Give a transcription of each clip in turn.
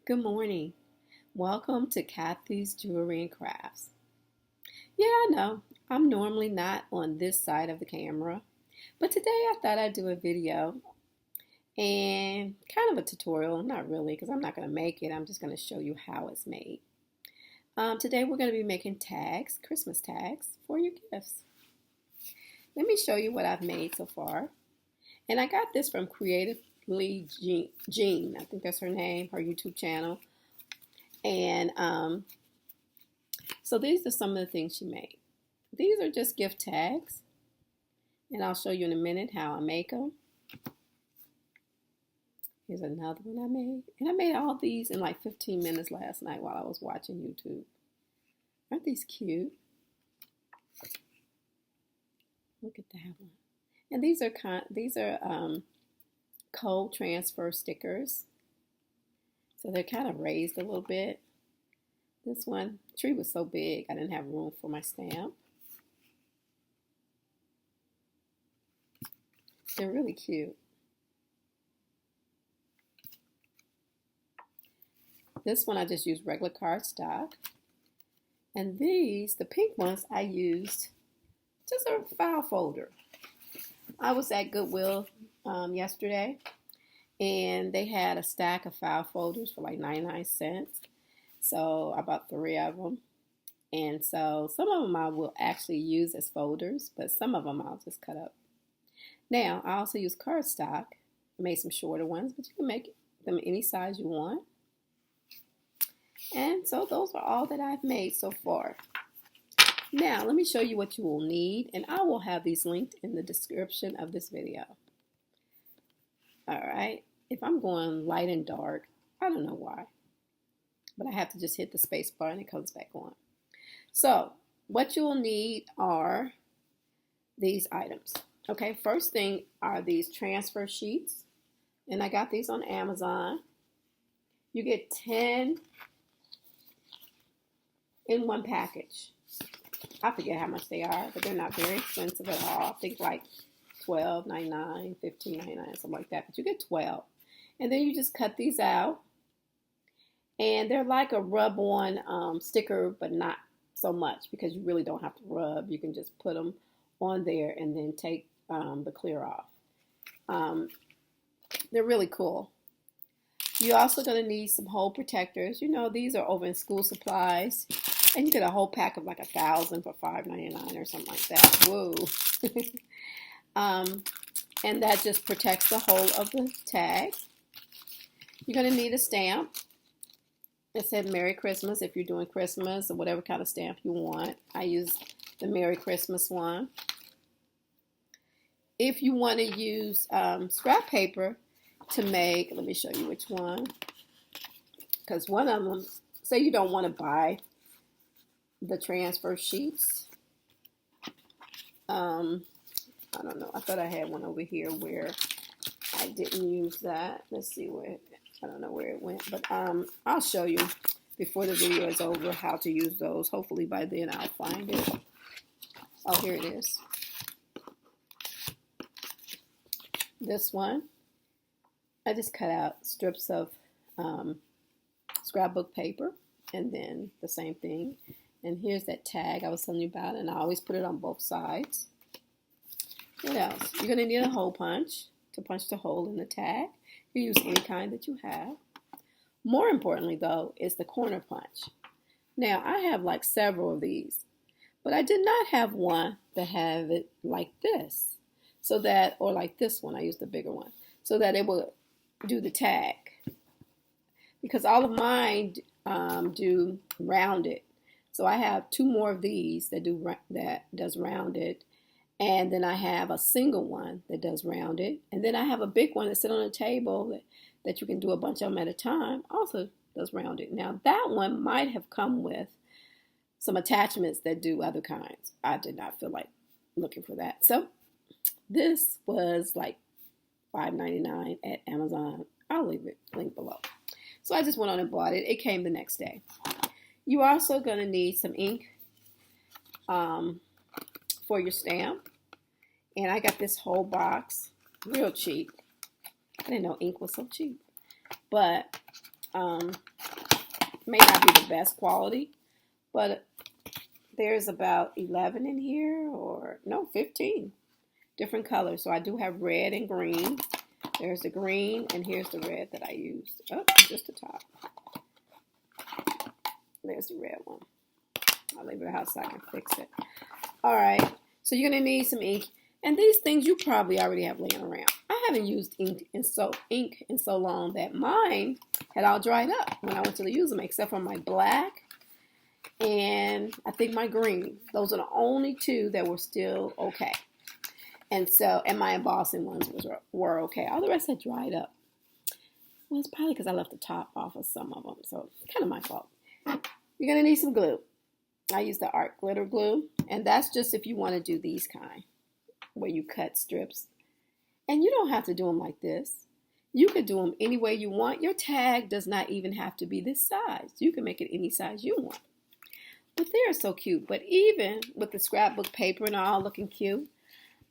Good morning. Welcome to Kathy's Jewelry and Crafts. Yeah, I know, I'm normally not on this side of the camera, but today I thought I'd do a video and kind of a tutorial. Not really, because I'm not going to make it. I'm just going to show you how it's made. Today we're going to be making tags, Christmas tags, for your gifts. Let me show you what I've made so far. And I got this from Creatively Jean. I think that's her name, her YouTube channel. And so these are some of the things she made. These are just gift tags. And I'll show you in a minute how I make them. Here's another one I made. And I made all these in like 15 minutes last night while I was watching YouTube. Aren't these cute? Look at that one. And these are cold transfer stickers. So they're kind of raised a little bit. This one, tree was so big I didn't have room for my stamp. They're really cute. This one I just used regular cardstock. And these, the pink ones, I used just a file folder. I was at Goodwill yesterday, and they had a stack of file folders for like 99 cents. So I bought 3 of them. And so some of them I will actually use as folders, but some of them I'll just cut up. Now, I also use cardstock. I made some shorter ones, but you can make them any size you want. And so those are all that I've made so far. Now, let me show you what you will need, and I will have these linked in the description of this video. All right, if I'm going light and dark, I don't know why, but I have to just hit the space bar and it comes back on. So, what you will need are these items. Okay, first thing are these transfer sheets, and I got these on Amazon. You get 10 in one package. I forget how much they are, but they're not very expensive at all. I think like $12.99, $15.99, something like that. But you get 12. And then you just cut these out. And they're like a rub-on sticker, but not so much because you really don't have to rub. You can just put them on there and then take the clear off. They're really cool. You're also going to need some hole protectors. You know, these are over in school supplies. And you get a whole pack of like 1,000 for $5.99 or something like that. Whoa. And that just protects the whole of the tag. You're going to need a stamp that said Merry Christmas if you're doing Christmas or whatever kind of stamp you want. I use the Merry Christmas one. If you want to use scrap paper to make, let me show you which one. Because one of them, say you don't want to buy the transfer sheets. I don't know. I thought I had one over here where I didn't use that. Let's see where, I don't know where it went. But I'll show you before the video is over how to use those. Hopefully by then I'll find it. Oh, here it is. This one, I just cut out strips of scrapbook paper and then the same thing. And here's that tag I was telling you about, and I always put it on both sides. What else? You're going to need a hole punch to punch the hole in the tag. You use any kind that you have. More importantly, though, is the corner punch. Now, I have like several of these, but I did not have one that have it like this. So that, or like this one, I used the bigger one, so that it would do the tag. Because all of mine do rounded. So I have 2 more of these that does rounded, and then I have a single one that does rounded, and then I have a big one that sits on a table that you can do a bunch of them at a time, also does rounded. Now that one might have come with some attachments that do other kinds. I did not feel like looking for that. So this was like $5.99 at Amazon. I'll leave it link below. So I just went on and bought it. It came the next day. You're also going to need some ink for your stamp. And I got this whole box, real cheap. I didn't know ink was so cheap. But may not be the best quality, but there's about 11 in here, or no, 15 different colors. So I do have red and green. There's the green, and here's the red that I used. Oh, just the top. There's the red one. I'll leave it out so I can fix it. All right, so you're gonna need some ink, and these things you probably already have laying around. I haven't used ink in so long that mine had all dried up when I went to use them, except for my black and I think my green. Those are the only two that were still okay. And my embossing ones were okay. All the rest had dried up. Well, it's probably because I left the top off of some of them, so it's kind of my fault. You're gonna need some glue. I use the art glitter glue, and that's just if you want to do these kind, where you cut strips. And you don't have to do them like this. You could do them any way you want. Your tag does not even have to be this size. You can make it any size you want. But they are so cute. But even with the scrapbook paper and all looking cute,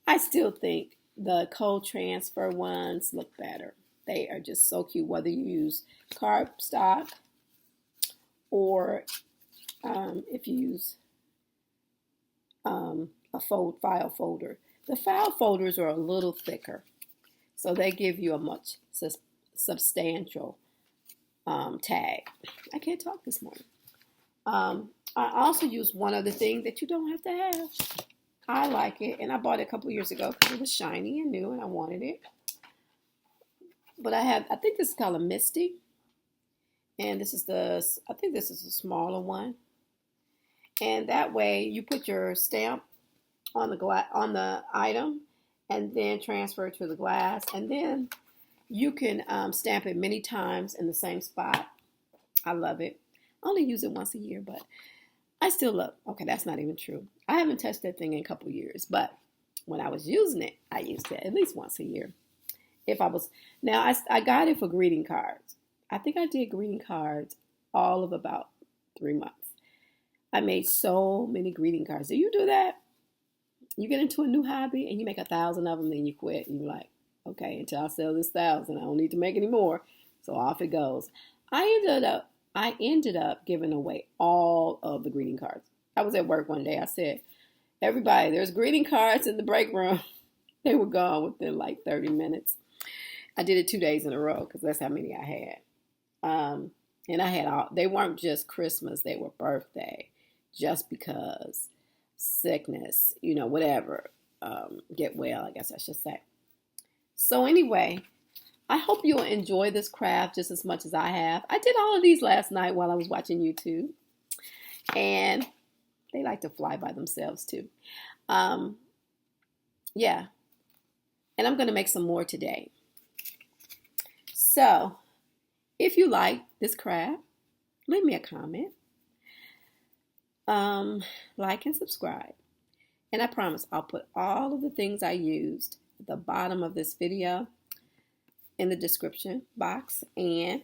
I still think the cold transfer ones look better. They are just so cute, whether you use cardstock or if you use a file folder. The file folders are a little thicker, so they give you a much substantial tag. I can't talk this morning. I also use one other thing that you don't have to have. I like it, and I bought it a couple years ago because it was shiny and new, and I wanted it. But I think this is called a Misty, and I think this is a smaller one. And that way, you put your stamp on the item, and then transfer it to the glass, and then you can stamp it many times in the same spot. I love it. I only use it once a year, but I still love. Okay, that's not even true. I haven't touched that thing in a couple years, but when I was using it, I used it at least once a year. I got it for greeting cards. I think I did greeting cards all of about 3 months. I made so many greeting cards. Do you do that? You get into a new hobby and you make 1,000 of them, then you quit. And you're like, okay, until I sell this 1,000, I don't need to make any more. So off it goes. I ended up giving away all of the greeting cards. I was at work one day. I said, everybody, there's greeting cards in the break room. They were gone within like 30 minutes. I did it 2 days in a row because that's how many I had. And I had they weren't just Christmas, they were birthday, just because sickness, whatever, get well, I guess I should say. So anyway, I hope you'll enjoy this craft just as much as I have. I did all of these last night while I was watching YouTube, and they like to fly by themselves too. Yeah, and I'm going to make some more today. So if you like this craft, leave me a comment. Like and subscribe. And I promise I'll put all of the things I used at the bottom of this video in the description box, and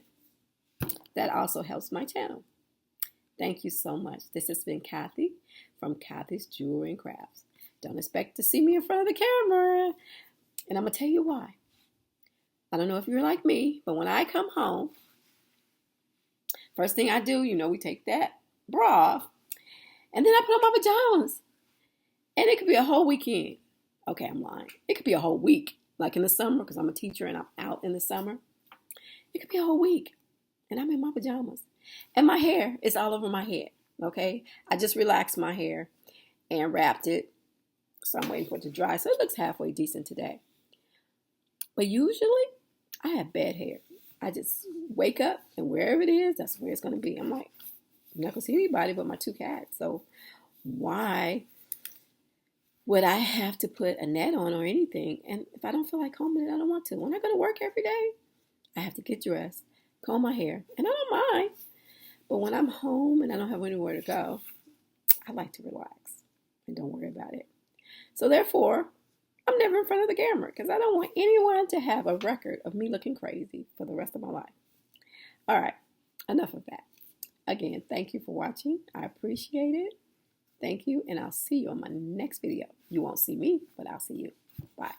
that also helps my channel. Thank you so much. This has been Kathy from Kathy's Jewelry and Crafts. Don't expect to see me in front of the camera. And I'm going to tell you why. I don't know if you're like me, but when I come home, first thing I do, we take that bra off, and then I put on my pajamas. And it could be a whole weekend. Okay, I'm lying. It could be a whole week, like in the summer, because I'm a teacher and I'm out in the summer. It could be a whole week, and I'm in my pajamas. And my hair is all over my head, okay? I just relaxed my hair and wrapped it, so I'm waiting for it to dry. So it looks halfway decent today. But usually, I have bad hair. I just wake up, and wherever it is, that's where it's going to be. I'm like, I'm not going to see anybody but my 2 cats. So why would I have to put a net on or anything? And if I don't feel like combing it, I don't want to. When I go to work every day, I have to get dressed, comb my hair, and I don't mind. But when I'm home and I don't have anywhere to go, I like to relax and don't worry about it. So therefore, I'm never in front of the camera because I don't want anyone to have a record of me looking crazy for the rest of my life. All right, enough of that. Again, thank you for watching. I appreciate it. Thank you, and I'll see you on my next video. You won't see me, but I'll see you. Bye.